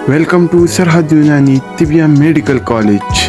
Welcome to Sarhad Unani Tibia Medical College.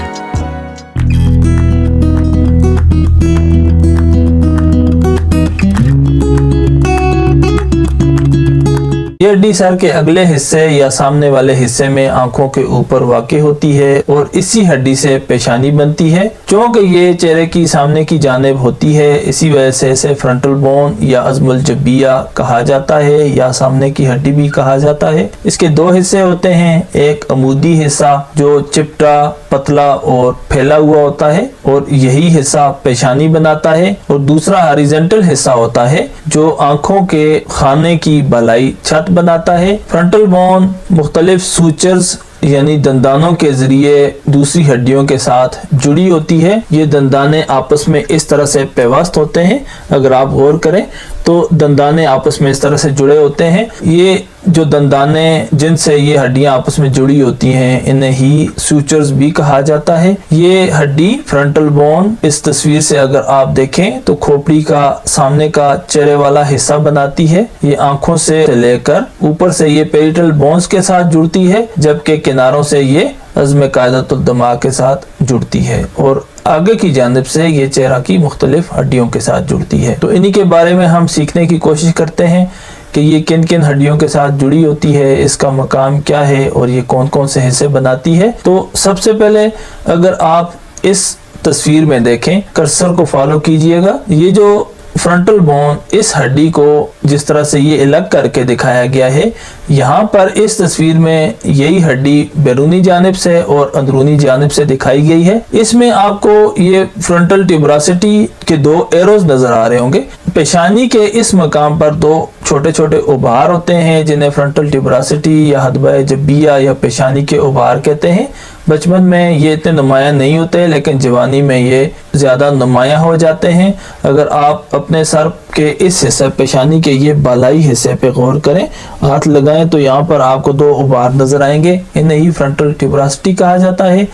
یہ ہڈی سر کے اگلے حصے یا سامنے والے حصے میں آنکھوں کے اوپر واقع ہوتی ہے اور اسی ہڈی سے پیشانی بنتی ہے۔ چونکہ یہ چہرے کی سامنے کی جانب ہوتی ہے، اسی وجہ سے اسے فرنٹل بون یا عظم الجبیہ کہا جاتا ہے یا سامنے کی ہڈی بھی کہا جاتا ہے۔ اس کے دو حصے ہوتے ہیں، ایک عمودی حصہ جو چپٹا، پتلا اور پھیلا ہوا ہوتا ہے اور یہی حصہ پیشانی بناتا ہے، اور دوسرا ہاریزنٹل حصہ ہوتا ہے جو آنکھوں کے خانے کی بالائی چھت بناتا ہے۔ فرنٹل بون مختلف سوچرز یعنی دندانوں کے ذریعے دوسری ہڈیوں کے ساتھ جڑی ہوتی ہے۔ یہ دندانے آپس میں اس طرح سے پیوست ہوتے ہیں، اگر آپ غور کریں تو دندانے آپس میں اس طرح سے جڑے ہوتے ہیں۔ یہ جو دندانے جن سے یہ ہڈیاں آپس میں جڑی ہوتی ہیں انہیں ہی سوچرز بھی کہا جاتا ہے۔ یہ ہڈی فرنٹل بون اس تصویر سے اگر آپ دیکھیں تو کھوپڑی کا سامنے کا چہرے والا حصہ بناتی ہے۔ یہ آنکھوں سے لے کر اوپر سے یہ پیریٹل بونز کے ساتھ جڑتی ہے، جبکہ کناروں سے یہ عظم قاعدۃ الدماغ کے ساتھ جڑتی ہے، اور آگے کی جانب سے یہ چہرہ کی مختلف ہڈیوں کے ساتھ جڑتی ہے۔ تو انہی کے بارے میں ہم سیکھنے کی کوشش کرتے ہیں کہ یہ کن کن ہڈیوں کے ساتھ جڑی ہوتی ہے، اس کا مقام کیا ہے اور یہ کون کون سے حصے بناتی ہے۔ تو سب سے پہلے اگر آپ اس تصویر میں دیکھیں، کرسر کو فالو کیجئے گا، یہ جو فرنٹل بون اس ہڈی کو جس طرح سے یہ الگ کر کے دکھایا گیا ہے، یہاں پر اس تصویر میں یہی ہڈی بیرونی جانب سے اور اندرونی جانب سے دکھائی گئی ہے۔ اس میں آپ کو یہ فرنٹل ٹیوبراسٹی کے دو ایروز نظر آ رہے ہوں گے۔ پیشانی کے اس مقام پر دو چھوٹے چھوٹے ابھار ہوتے ہیں جنہیں فرنٹل ٹیوبراسٹی یا حدبہ جبیہ یا پیشانی کے ابھار کہتے ہیں۔ بچپن میں یہ اتنے نمایاں نہیں ہوتے لیکن جوانی میں یہ زیادہ نمایاں ہو جاتے ہیں۔ اگر آپ اپنے سر کے اس حصے پیشانی کے یہ بالائی حصے پہ غور کریں، ہاتھ لگائیں تو یہاں پر آپ کو دو ابھار نظر آئیں گے، انہیں ہی فرنٹل ٹیوبراسٹی کہا جاتا ہے،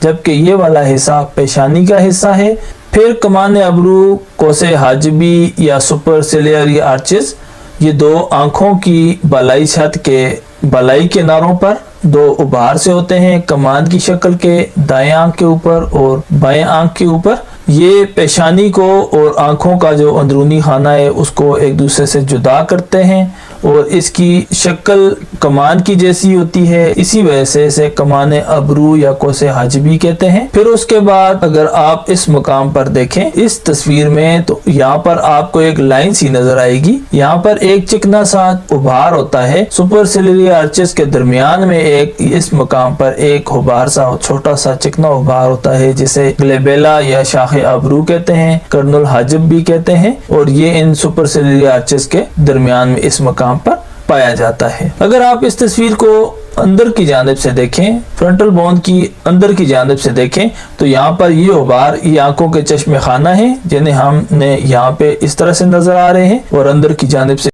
جبکہ یہ والا حصہ پیشانی کا حصہ ہے۔ پھر کمان ابرو، کوس حاجبی یا سپر سیلیئری آرچز، یہ دو آنکھوں کی بالائی چھت کے بالائی کناروں پر دو ابھار سے ہوتے ہیں، کمان کی شکل کے، دائیں آنکھ کے اوپر اور بائیں آنکھ کے اوپر۔ یہ پیشانی کو اور آنکھوں کا جو اندرونی خانہ ہے اس کو ایک دوسرے سے جدا کرتے ہیں، اور اس کی شکل کمان کی جیسی ہوتی ہے، اسی وجہ سے اسے کمان ابرو یا کوس حاجبی کہتے ہیں۔ پھر اس کے بعد اگر آپ اس مقام پر دیکھیں اس تصویر میں تو یہاں پر آپ کو ایک لائن سی نظر آئے گی، یہاں پر ایک چکنا سا ابھار ہوتا ہے، سپر سیلیری آرچز کے درمیان میں ایک اس مقام پر ایک ابھار سا چھوٹا سا چکنا ابھار ہوتا ہے جسے گلیبیلا یا شاخ ابرو کہتے ہیں، کرنل حاجب بھی کہتے ہیں، اور یہ ان سپر سیلیری آرچز کے درمیان میں اس مقام پر پایا جاتا ہے۔ اگر آپ اس تصویر کو اندر کی جانب سے دیکھیں، فرنٹل بون کی اندر کی جانب سے دیکھیں تو یہاں پر یہ ابھار یہ آنکھوں کے چشم خانہ ہیں جنہیں ہم نے یہاں پہ اس طرح سے نظر آ رہے ہیں، اور اندر کی جانب سے